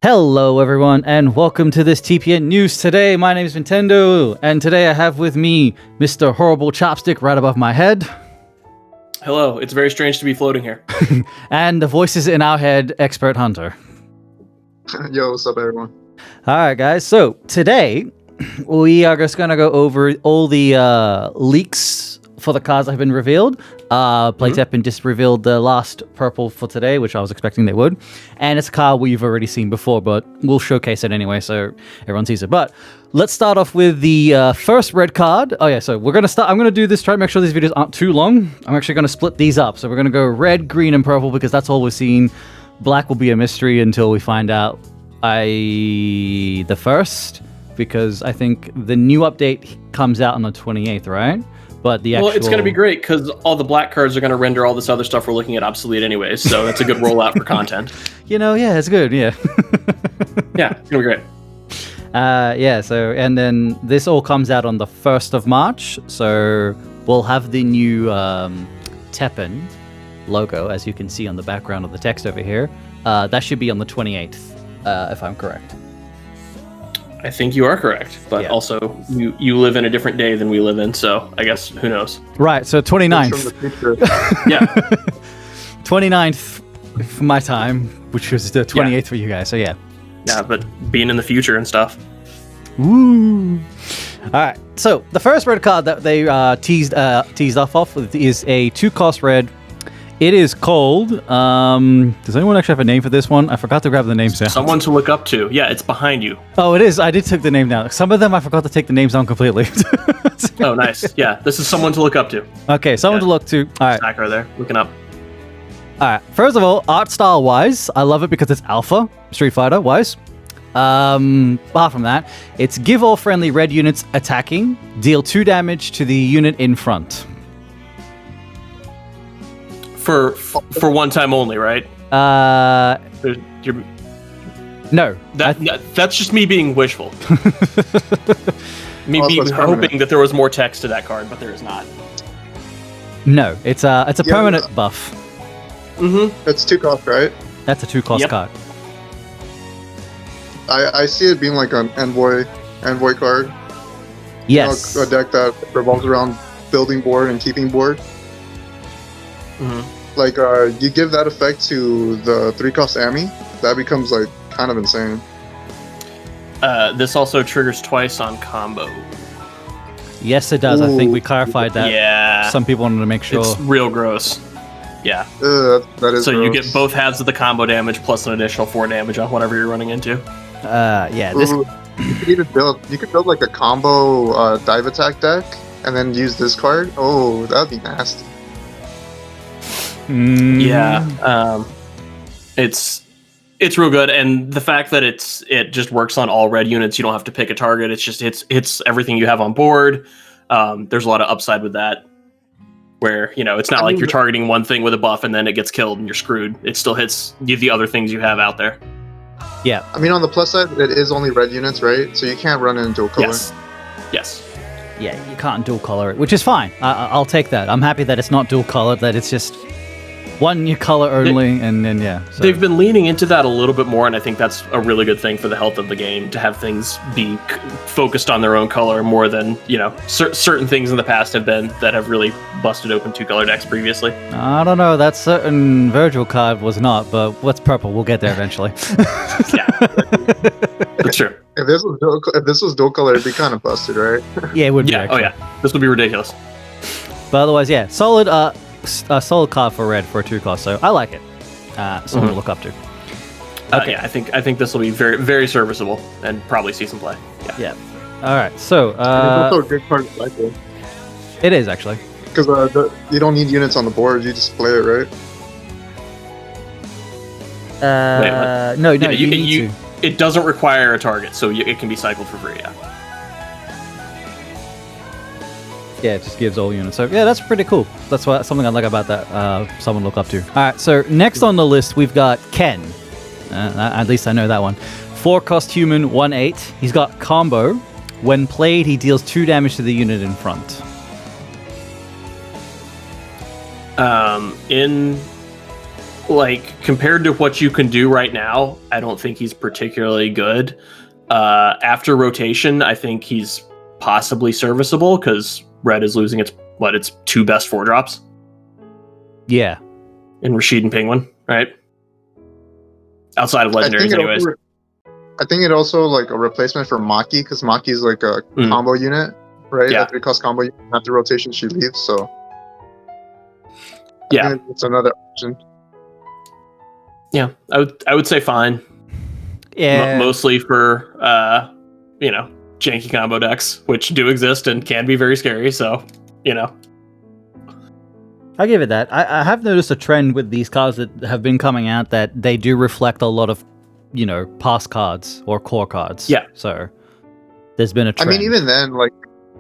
Hello everyone and welcome to this TPN news today. My name is Nintendo and today I have with me Mr. HorribleChopstick right above my head. Hello, it's very strange to be floating here. And the voices in our head, XprtHunter. Yo, what's up everyone? Alright guys, so today we are just going to go over all the leaks for the cards that have been revealed. TEPPEN just revealed the last purple for today, which I was expecting they would. And it's a card we've already seen before, but we'll showcase it anyway, so everyone sees it. But let's start off with the first red card. Oh yeah, so we're going to start. I'm going to do this, try to make sure these videos aren't too long. I'm actually going to split these up. So we're going to go red, green, and purple because that's all we're seeing. Black will be a mystery until we find out the first, because I think the new update comes out on the 28th, right? But the actual... Well, it's going to be great because all the black cards are going to render all this other stuff we're looking at obsolete anyways, so that's a good rollout for content. You know, yeah, it's good, yeah. Yeah, it's going to be great. Yeah, so, and then this all comes out on the 1st of March, so we'll have the new TEPPEN logo, as you can see on the background of the text over here. That should be on the 28th, if I'm correct. I think you are correct, but also you live in a different day than we live in, so I guess who knows? Right, so 29th. Yeah. 29th for my time, which was the 28th for you guys, so yeah. Yeah, but being in the future and stuff. Woo! Alright, so the first red card that they teased off with is a 2-cost red. It is called, does anyone actually have a name for this one? I forgot to grab the names down. Someone to look up to. Yeah, it's behind you. Oh, it is. I did take the name down. Some of them I forgot to take the names down completely. Oh, nice. Yeah, this is someone to look up to. Okay, someone to look to. All right. Stacker there, looking up. All right. First of all, art style wise, I love it because it's alpha, Street Fighter wise. Apart from that, it's give all friendly red units attacking, deal 2 damage to the unit in front. For one time only, right? No. That's just me being wishful. Me being hoping that there was more text to that card, but there is not. No, it's a permanent buff. Mm-hmm. It's 2 cost, right? That's a 2-cost card. I see it being like an envoy card. Yes. You know, a deck that revolves around building board and keeping board. Mm-hmm. Like, you give that effect to the 3-cost Ami, that becomes, like, kind of insane. This also triggers twice on combo. Yes, it does. Ooh. I think we clarified that. Yeah. Some people wanted to make sure. It's real gross. Yeah. That is so gross. You get both halves of the combo damage plus an additional 4 damage on whatever you're running into. Yeah. This... You could even build like a combo dive attack deck and then use this card. Oh, that'd be nasty. Yeah, it's real good, and the fact that it just works on all red units, you don't have to pick a target. It's just hits everything you have on board. There's a lot of upside with that, where it's not like you're targeting one thing with a buff and then it gets killed and you're screwed. It still hits the other things you have out there. Yeah, I mean on the plus side, it is only red units, right? So you can't run in dual color. Yes. Yeah, you can't dual color it, which is fine. I'll take that. I'm happy that it's not dual colored. That it's just one new color only, and then so. They've been leaning into that a little bit more, and I think that's a really good thing for the health of the game, to have things be focused on their own color more than certain things in the past have been that have really busted open 2-color decks previously. I don't know, that certain Virgil card was not, but what's purple? We'll get there eventually. Yeah, that's true. If this was dual color, it'd be kind of busted, right? Yeah, it would be. Yeah, actually. Oh yeah, this would be ridiculous. But otherwise, yeah, solid. A solid card for red for a 2-cost, so I like it. Something to look up to. Okay. Yeah, I think this will be very, very serviceable and probably see some play. Yeah. All right, so it's also a good card to cycle. It is actually, because you don't need units on the board. You just play it, right? Wait, what? No, you need to. It doesn't require a target, so it can be cycled for free. Yeah. Yeah, it just gives all units. So yeah, that's pretty cool. That's something I like about that. Someone to look up to. All right, so next on the list we've got Ken. At least I know that one. 4-cost human, 1/8. He's got combo. When played, he deals 2 damage to the unit in front. like compared to what you can do right now, I don't think he's particularly good. After rotation, I think he's possibly serviceable because red is losing its 2 best 4-drops. Yeah. In Rashid and Penguin, right? Outside of legendaries, anyways. I think it also like a replacement for Maki because Maki is like a combo unit, right? Yeah. A 3-cost combo unit. After rotation, she leaves, so yeah, it's another option. Yeah, I would say fine. Yeah. Mostly for janky combo decks, which do exist and can be very scary. So I'll give it that. I have noticed a trend with these cards that have been coming out that they do reflect a lot of, past cards or core cards. Yeah. So there's been a trend. I mean, even then, like,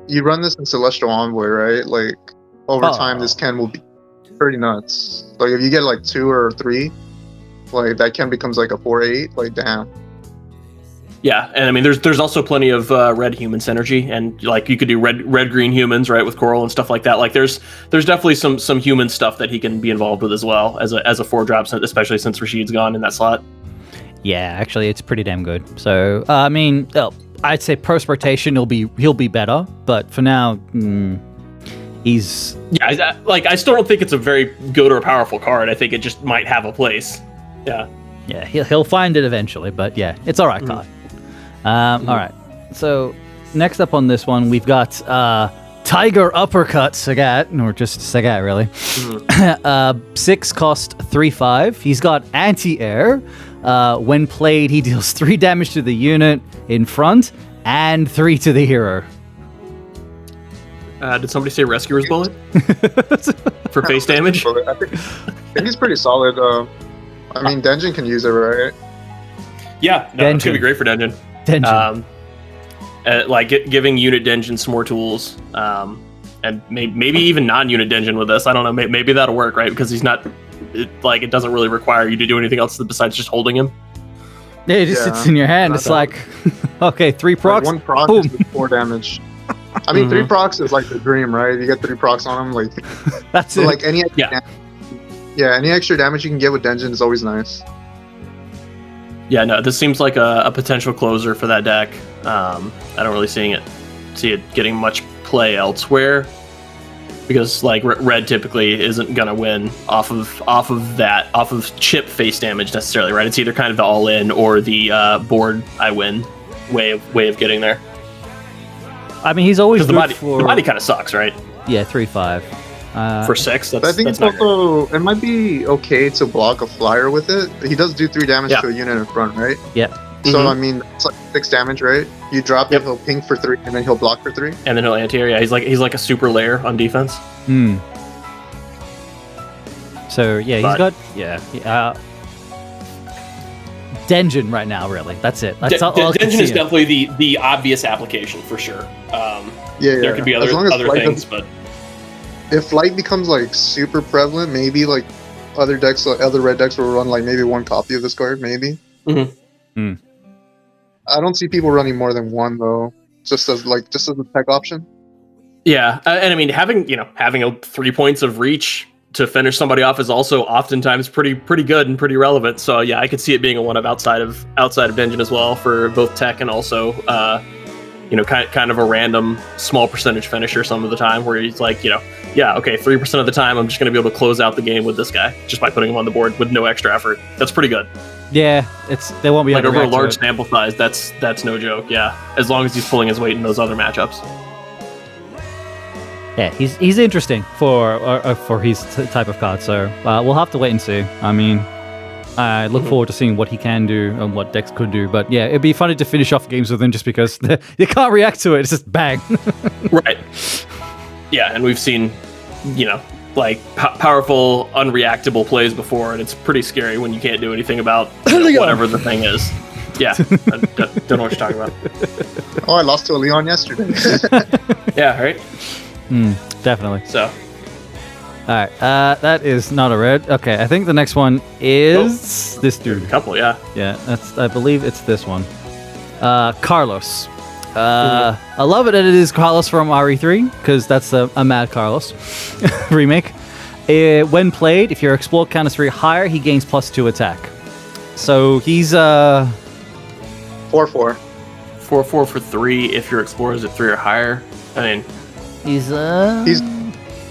you run this in Celestial Envoy, right? Like, over time, this Ken will be pretty nuts. Like, if you get, like, 2 or 3, like, that Ken becomes, like, a 4/8. Like, damn. Yeah, and I mean, there's also plenty of red human synergy, and like you could do red green humans, right, with coral and stuff like that. Like there's definitely some human stuff that he can be involved with as well as a 4-drop, especially since Rashid's gone in that slot. Yeah, actually, it's pretty damn good. So I mean, I'd say post rotation he'll be better, but for now, he's I still don't think it's a very good or powerful card. I think it just might have a place. Yeah. Yeah, he'll find it eventually, but yeah, it's all right card. All right, so next up on this one, we've got Tiger Uppercut Sagat, or just Sagat, really. 6 cost 3/5. He's got anti-air. When played, he deals 3 damage to the unit in front and 3 to the hero. Did somebody say Rescuer's Bullet? For face damage? I think he's pretty solid. I mean, Denjin can use it, right? Yeah, no, it's going to be great for Denjin. Giving unit Denjin some more tools, and maybe even non-unit Denjin with this. I don't know. Maybe that'll work, right? Because he's not it doesn't really require you to do anything else besides just holding him. Yeah, it just sits in your hand. It's like, okay, 3 procs. Like 1 proc boom. is 4 damage. I mean, 3 procs is like the dream, right? You get 3 procs on him, like that's it. Like any any extra damage you can get with Denjin is always nice. Yeah, no, this seems like a potential closer for that deck. I don't really see it getting much play elsewhere because like red typically isn't gonna win off of chip face damage necessarily, right? It's either kind of the all in or the board I win way of getting there. I mean, he's always the body kind of sucks, right? Yeah, 3/5. For 6, that's I think it's also it might be okay to block a flyer with it. He does do 3 damage to a unit in front, right? Yeah. So I mean, it's like 6 damage, right? You drop it, he'll ping for 3, and then he'll block for 3, and then he'll anti-air. Yeah, he's like a super layer on defense. So yeah, he's got Denjin right now. Really, that's it. That's all Denjin is definitely the obvious application for sure. There could be other things, but if light becomes like super prevalent, maybe like other decks, like other red decks will run like maybe 1 copy of this card, maybe. I don't see people running more than 1 though, just as a tech option. Yeah, and I mean having 3 points of reach to finish somebody off is also oftentimes pretty good and pretty relevant. So yeah, I could see it being a 1 of outside of Denjin as well for both tech and also kind of a random small percentage finisher some of the time where he's like, 3% of the time I'm just going to be able to close out the game with this guy just by putting him on the board with no extra effort. That's pretty good. Yeah, they won't be like over a large sample size. That's no joke. Yeah, as long as he's pulling his weight in those other matchups. Yeah, he's interesting for his type of card. So we'll have to wait and see. I mean, I look forward to seeing what he can do and what decks could do. But yeah, it'd be funny to finish off games with him just because they can't react to it. It's just bang. Right. Yeah, and we've seen, powerful, unreactable plays before, and it's pretty scary when you can't do anything about whatever the thing is. Yeah, don't know what you're talking about. Oh, I lost to a Leon yesterday. Yeah, right? Definitely. So. Alright, that is not a red. Okay, I think the next one is this dude. A couple, yeah. Yeah, I believe it's this one. Carlos. I love it that it is Carlos from RE3, because that's a Mad Carlos remake. When played, if your explore count is 3 or higher, he gains +2 attack. So he's 4/4. 4/4 for 3 if your explorer is at 3 or higher. I mean, he's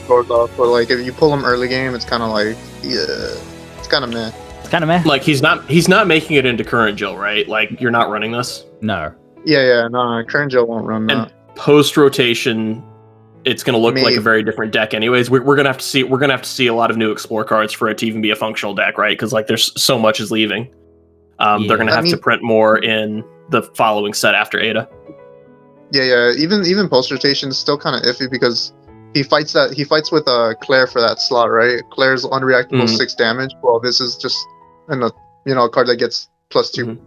Goes off, but like if you pull him early game, it's kind of like it's kind of meh. It's kind of meh. like he's not making it into current Jill, right? Like you're not running this. No. Yeah, no, current Jill won't run that. And post rotation, it's going to look like a very different deck. Anyways, we're going to have to see. We're going to have to see a lot of new explore cards for it to even be a functional deck, right? Because like there's so much is leaving. They're going to have to print more in the following set after Ada. Yeah. Even post rotation is still kind of iffy because he fights with Claire for that slot, right? Claire's unreactable 6 damage. Well, this is just a card that gets +2.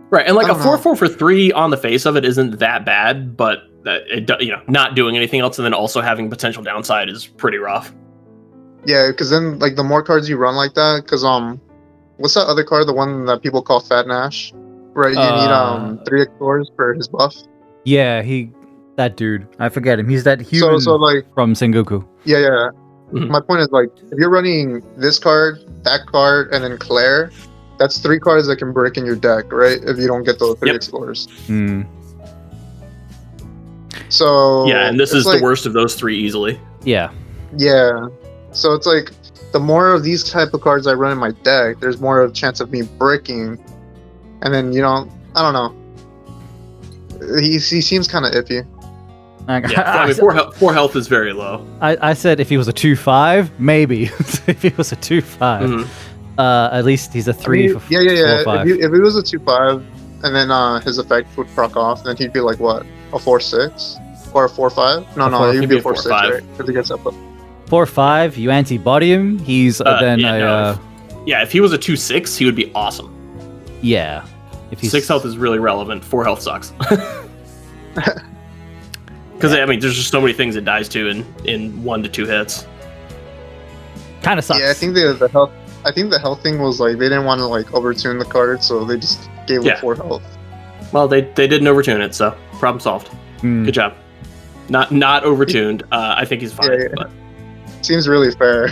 Right, and like a 4/4 for 3 on the face of it isn't that bad, but not doing anything else and then also having potential downside is pretty rough. Yeah, because then like the more cards you run like that, because what's that other card? The one that people call Fat Nash, right? You need 3 explorers for his buff. Yeah, that dude. I forget him. He's that human so like from Sengoku. Yeah. Mhm. My point is like if you're running this card, that card, and then Claire, that's 3 cards that can break in your deck, right? If you don't get those 3 explorers. So yeah, and this is like, the worst of those 3 easily. Yeah. Yeah. So it's like the more of these type of cards I run in my deck, there's more of a chance of me breaking. And then I don't know. He seems kind of iffy. Yeah, I mean, 4 health is very low. I said if he was a 2/5, maybe. If he was a 2/5, at least he's a 3 for 4 or 5. If he was a 2/5, and then his effect would proc off, then he'd be like what, a 4/6 or a 4/5? No, he'd be a 4/6, right? Because he gets up. 4/5, you anti-body him. He's if he was a 2/6, he would be awesome. Yeah. If he's 6 health is really relevant. 4 health sucks. Because I mean, there's just so many things it dies to in 1 to 2 hits. Kind of sucks. Yeah, I think the health. I think the health thing was like they didn't want to like overtune the card, so they just gave it 4 health. Well, they didn't overtune it, so problem solved. Good job. Not overtuned. I think he's fine. Yeah. But seems really fair.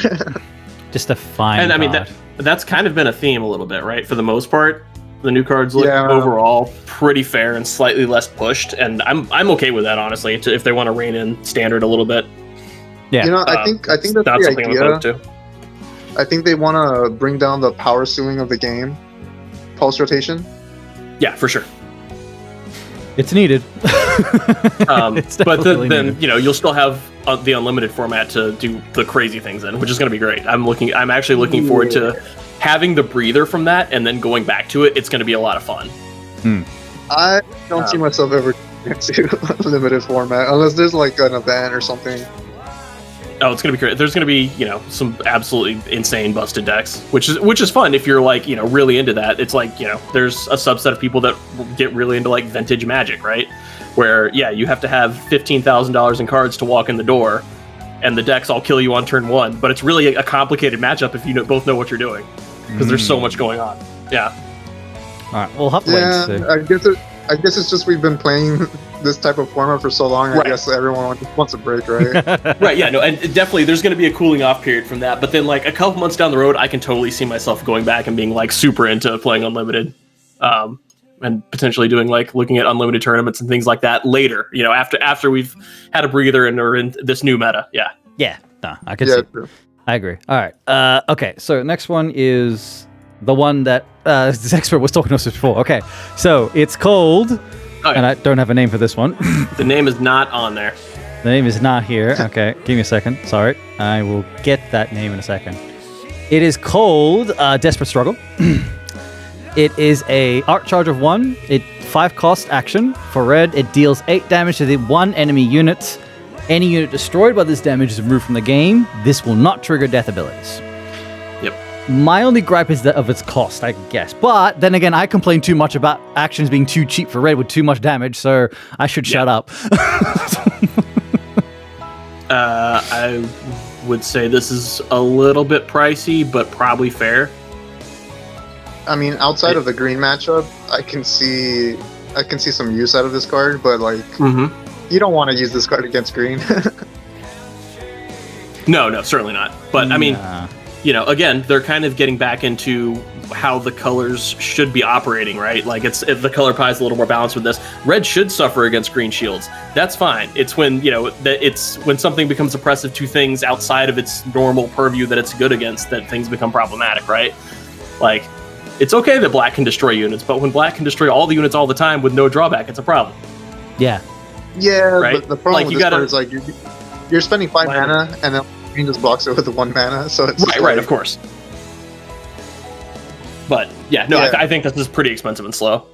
Just a fine. And I mean that's kind of been a theme a little bit, right? For the most part, the new cards look overall pretty fair and slightly less pushed, and I'm okay with that, honestly. If they want to rein in standard a little bit. Yeah. I think that's not the something idea. I'm opposed to. I think they want to bring down the power ceiling of the game. Pulse rotation. Yeah, for sure. It's needed. But then you'll still have the unlimited format to do the crazy things in, which is going to be great. I'm actually looking forward to having the breather from that and then going back to it. It's going to be a lot of fun. I don't see myself ever into limited format unless there's like an event or something. Oh, it's gonna be great. There's gonna be some absolutely insane busted decks, which is fun if you're like really into that. It's like there's a subset of people that get really into like vintage Magic, right? Where you have to have $15,000 in cards to walk in the door, and the decks all kill you on turn 1. But it's really a complicated matchup if you both know what you're doing, because there's so much going on. Yeah. All right, we'll have to wait and see. I guess it's just we've been playing this type of format for so long. I guess everyone wants a break, right? Right. Yeah. No. And definitely, there's going to be a cooling off period from that. But then, like a couple months down the road, I can totally see myself going back and being like super into playing unlimited, and potentially doing like looking at unlimited tournaments and things like that later. After we've had a breather and are in this new meta. Yeah. Yeah. No, I can see. True. I agree. All right. Okay. So next one is the one that this expert was talking to us before. Okay. So it's called, and I don't have a name for this one. The name is not on there. The name is not here. Okay. Give me a second. Sorry. I will get that name in a second. It is called Desperate Struggle. It is a art charge of 1. 5 cost action. For red, it deals 8 damage to the 1 enemy unit. Any unit destroyed by this damage is removed from the game. This will not trigger death abilities. Yep. My only gripe is that of its cost, I guess. But then again, I complain too much about actions being too cheap for red with too much damage, so I should shut up. I would say this is a little bit pricey, but probably fair. I mean, outside of the green matchup, I can see some use out of this card, but like, you don't want to use this card against green. No, certainly not. But I mean, again, they're kind of getting back into how the colors should be operating, right? Like if the color pie is a little more balanced with this. Red should suffer against green shields. That's fine. It's when it's when something becomes oppressive to things outside of its normal purview that it's good against that things become problematic, right? Like it's okay that black can destroy units, but when black can destroy all the units all the time with no drawback, it's a problem. Yeah. Yeah, right? but the problem with this card is like you're spending 5 mana and then green just blocks it with 1 mana, so it's right, of course. But I think this is pretty expensive and slow.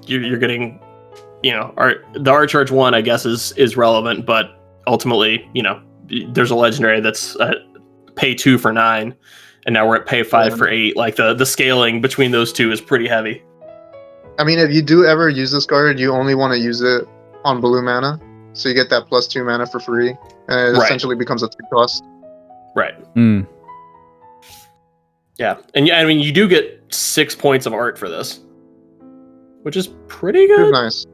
You're getting, the art charge 1, I guess, is relevant, but ultimately, there's a legendary that's pay 2 for 9, and now we're at pay 5 for 8. Like the scaling between those two is pretty heavy. I mean, if you do ever use this card, you only want to use it on blue mana, so you get that +2 mana for free, and it essentially becomes a 2 cost. Right. Yeah, and I mean, you do get 6 points of art for this, which is pretty good. It's nice.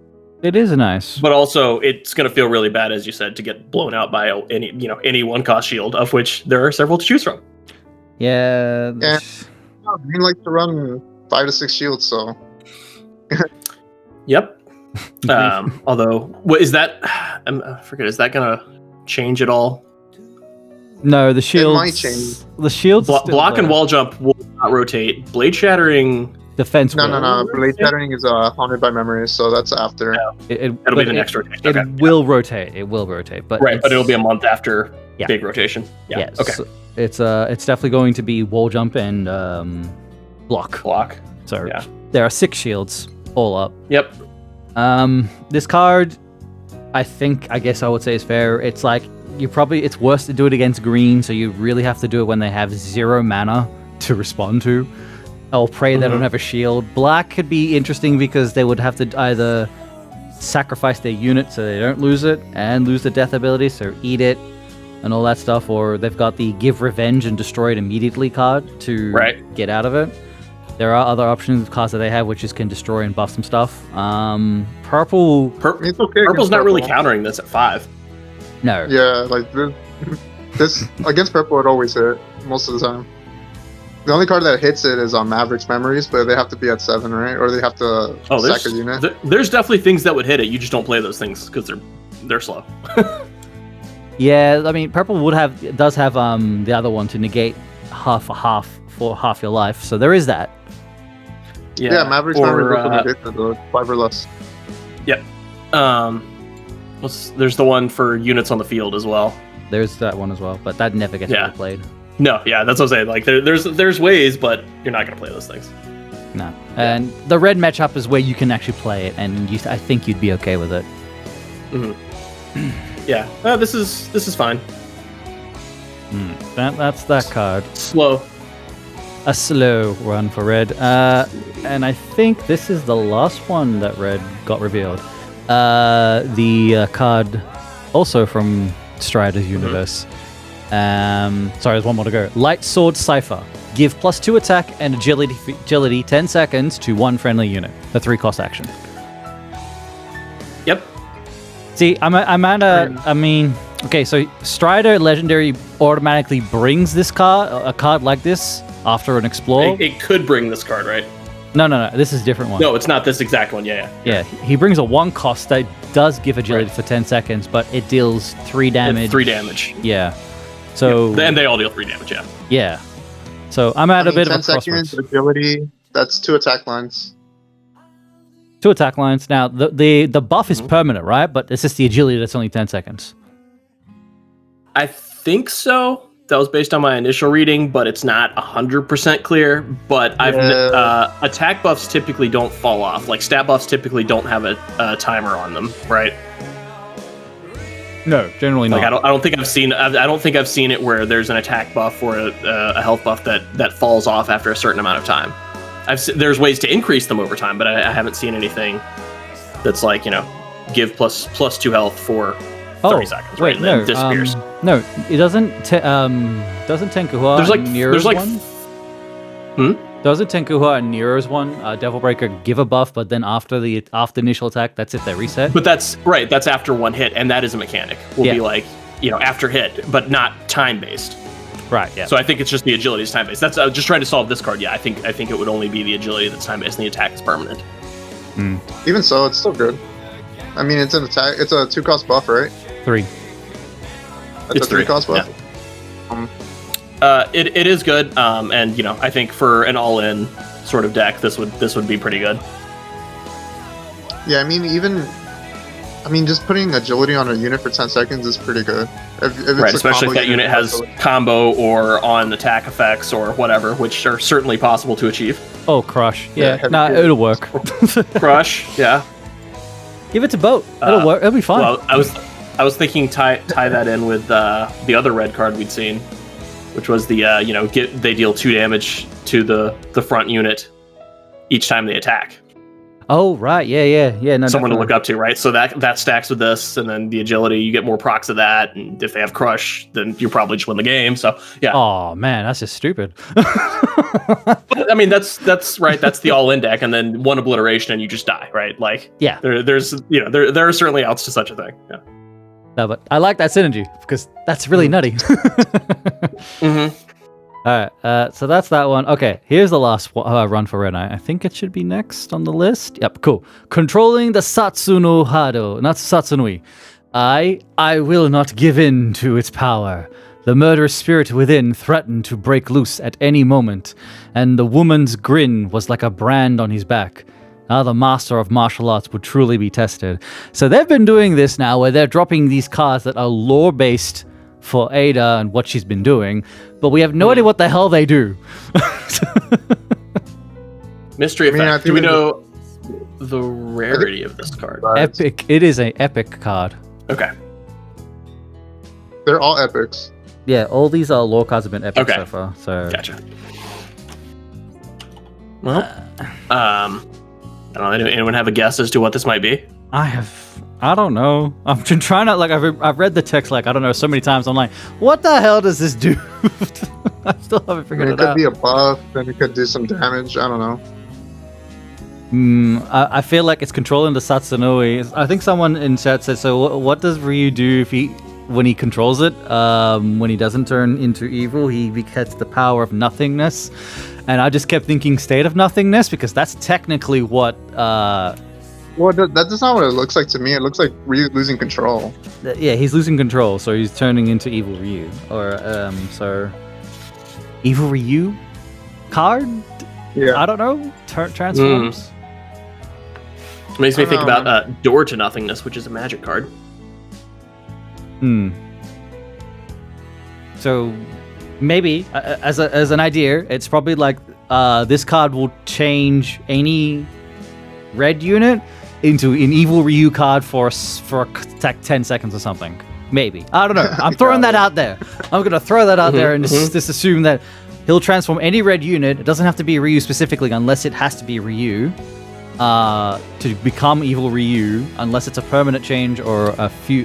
It is nice, but also it's going to feel really bad, as you said, to get blown out by any 1-cost shield, of which there are several to choose from. Yeah. And green likes to run 5 to 6 shields, so. Yep. Although, what is that? I forget. Is that going to change at all? No, the shields. It might change. The shields. Block and wall jump will not rotate. Blade shattering. Defense. No. Blade shattering is haunted by memory, so that's after. It'll be the next rotation. It will rotate. It will rotate, but but it'll be a month after big rotation. Yeah. Yes. Okay. So it's definitely going to be wall jump and block. So there are 6 shields all up. Yep. This card, I guess I would say is fair. It's like it's worse to do it against green, so you really have to do it when they have 0 mana to respond to. I'll pray they don't have a shield. Black could be interesting because they would have to either sacrifice their unit so they don't lose it and lose the death ability, so eat it and all that stuff, or they've got the give revenge and destroy it immediately card to get out of it. There are other options, cards that they have, which can destroy and buff some stuff. Purple... It's okay. Purple's not really countering this at 5. No. Yeah, like this against purple, it always hit most of the time. The only card that hits it is on Maverick's Memories, but they have to be at 7, right? Or they have to sack a unit. There's definitely things that would hit it. You just don't play those things because they're slow. Yeah, I mean, purple does have the other one to negate half for half your life, so there is that. Yeah, Maverick's Memories also negate the 5 or less. Yep. There's the one for units on the field as well. There's that one as well, but that never gets played. No, that's what I'm saying. Like there's ways, but you're not gonna play those things. No. And the red matchup is where you can actually play it, and I think you'd be okay with it. Yeah. This is fine. That's that card. Slow. A slow run for red. And I think this is the last one that red got revealed. The card also from Strider's universe. Sorry, there's one more to go. Light Sword Cipher. Give +2 attack and agility 10 seconds to one friendly unit. A 3-cost action. Yep. See, okay, so Strider Legendary automatically brings a card like this after an Explore. It could bring this card, right? No, this is a different one. No, it's not this exact one, yeah. He brings a 1-cost that does give agility for 10 seconds, but it deals 3 damage. It's 3 damage. Yeah. So and they all deal 3 damage, yeah. Yeah. So I'm at a bit of a 10 seconds, agility, that's 2 attack lines. 2 attack lines. Now, the buff is permanent, right? But it's just the agility that's only 10 seconds. I think so. That was based on my initial reading, but it's not 100% clear. But attack buffs typically don't fall off. Like stat buffs typically don't have a timer on them, right? No, generally not. Like I don't think I've seen it where there's an attack buff or a health buff that falls off after a certain amount of time. There's ways to increase them over time, but I haven't seen anything that's like give plus 2 health for 30 seconds. Wait, right? No, disappears. No, it doesn't. Doesn't Tenkuhua there's like mirrors there's like one? Doesn't Tenkuha and Nero's one, Devil Breaker, give a buff, but then after the initial attack, that's it, they reset? But that's right. That's after one hit, and that is a mechanic. Will Yeah. be like, after hit, but not time based. Right. Yeah. So I think it's just the agility is time based. That's just trying to solve this card. Yeah, I think it would only be the agility that's time based, and the attack is permanent. Even so, it's still good. I mean, it's an attack. It's a 2-cost buff, right? 3. That's It's a 3-cost buff. Yeah. It is good, and I think for an all-in sort of deck, this would be pretty good. Yeah, I mean, just putting agility on a unit for 10 seconds is pretty good. If it's Right, a especially if combo that unit has agility. combo or on attack effects or whatever, which are certainly possible to achieve. Oh, Crush. Yeah. heavy Nah, hit. it'll work. Crush, yeah. Give it to Boat. It'll work. It'll be fine. Well, I was thinking tie that in with the other red card we'd seen, which was the they deal 2 damage to the front unit each time they attack. Oh, right. Yeah. No, Someone to definitely. look up to, right? So that stacks with this, and then the agility, you get more procs of that, and if they have Crush, then you probably just win the game. So yeah. Oh, man, that's just stupid. But, I mean, that's right. That's the all-in deck, and then 1 obliteration, and you just die, right? Like, Yeah. there's there are certainly outs to such a thing. Yeah. No, but I like that synergy because that's really nutty. Mm-hmm. All right, so that's that one. Okay, here's the last run for Red Eye. I think it should be next on the list. Yep, cool. Controlling the Satsuno Hado, not Satsunui. I will not give in to its power. The murderous spirit within threatened to break loose at any moment, and the woman's grin was like a brand on his back. Now the master of martial arts would truly be tested. So they've been doing this now where they're dropping these cards that are lore-based for Ada and what she's been doing, but we have no idea what the hell they do. Mystery I mean, I effect. think Do we we- know the rarity of this card? Epic. It is an epic card. Okay. They're all epics. Yeah, all these lore cards have been epic Okay. so far. So Gotcha. Well, I don't know. Anyone have a guess as to what this might be? I don't know. I've been trying to I've read the text I don't know so many times. I'm like, what the hell does this do? I still haven't I figured mean, it it could out. be a buff, then it could do some damage. I don't know. I feel like it's controlling the Satsunui. I think someone in chat said, so what does Ryu do when he controls it? When he doesn't turn into evil, he gets the power of nothingness. And I just kept thinking state of nothingness because that's technically what... Well, that's not what it looks like to me. It looks like Ryu losing control. yeah, he's losing control, so he's turning into evil Ryu. Or, so... Evil Ryu? Card? Yeah. I don't know. Transforms? Makes me I think don't know, about Door to Nothingness, which is a magic card. So maybe as an idea, it's probably like this card will change any red unit into an evil Ryu card for like 10 seconds or something. Maybe. I don't know. I'm throwing that out there. I'm gonna throw that out there and just assume that he'll transform any red unit. It doesn't have to be Ryu specifically, unless it has to be Ryu. To become evil Ryu, unless it's a permanent change or a few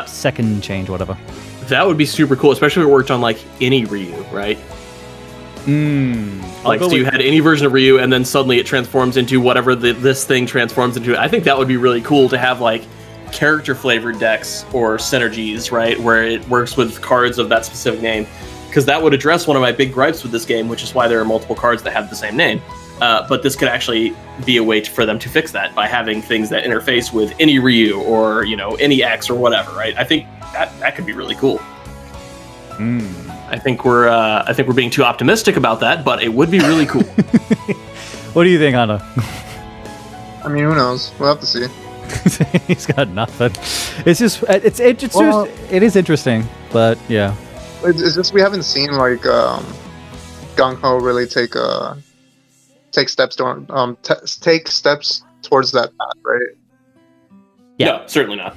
second change, whatever. That would be super cool, especially if it worked on like any Ryu, right? Like, so you had any version of Ryu, and then suddenly it transforms into whatever this thing transforms into. I think that would be really cool to have like character flavored decks or synergies, right, where it works with cards of that specific name, because that would address one of my big gripes with this game, which is why there are multiple cards that have the same name. But this could actually be a way for them to fix that by having things that interface with any Ryu or any X or whatever, right? I think that could be really cool. I think we're being too optimistic about that, but it would be really cool. What do you think, Anna? I mean, who knows? We'll have to see. He's got nothing. It's just it is interesting, but yeah. It's just we haven't seen like Gungho really take steps towards that path, right? Yeah. No, certainly not.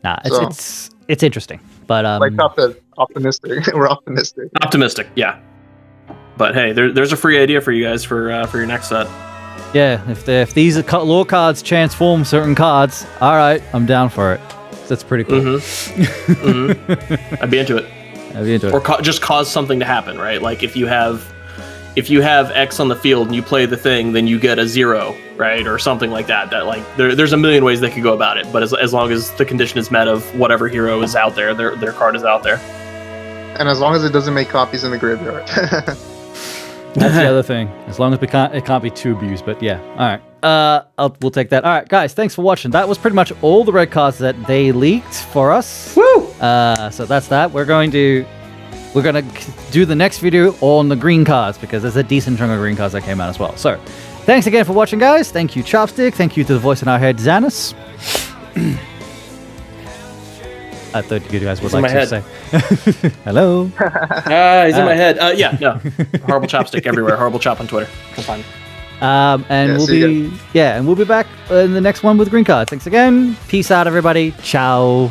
Nah, So- it's interesting, but Like optimistic. We're optimistic. Optimistic, yeah. But hey, there's a free idea for you guys for your next set. yeah, if these lore cards transform certain cards, all right, I'm down for it. That's pretty cool. I'd be into it. I'd be into it. Or just cause something to happen, right? Like if you have if you have X on the field and you play the thing, then you get a 0, right, or something like that. That like there's a million ways they could go about it, but as long as the condition is met of whatever hero is out there, their card is out there. And as long as it doesn't make copies in the graveyard. That's the other thing. As long as it can't be too abused. But yeah, all right. We'll take that. All right, guys. Thanks for watching. That was pretty much all the red cards that they leaked for us. Woo! So that's that. We're gonna do the next video on the green cards because there's a decent chunk of green cards that came out as well. So thanks again for watching, guys. Thank you, Chopstick. Thank you to the voice in our head, Xanis. I thought you guys would like to say hello. He's in my head. Yeah, no. Horrible Chopstick everywhere. Horrible Chop on Twitter. Come find me. And we'll be back in the next one with green cards. Thanks again. Peace out, everybody. Ciao.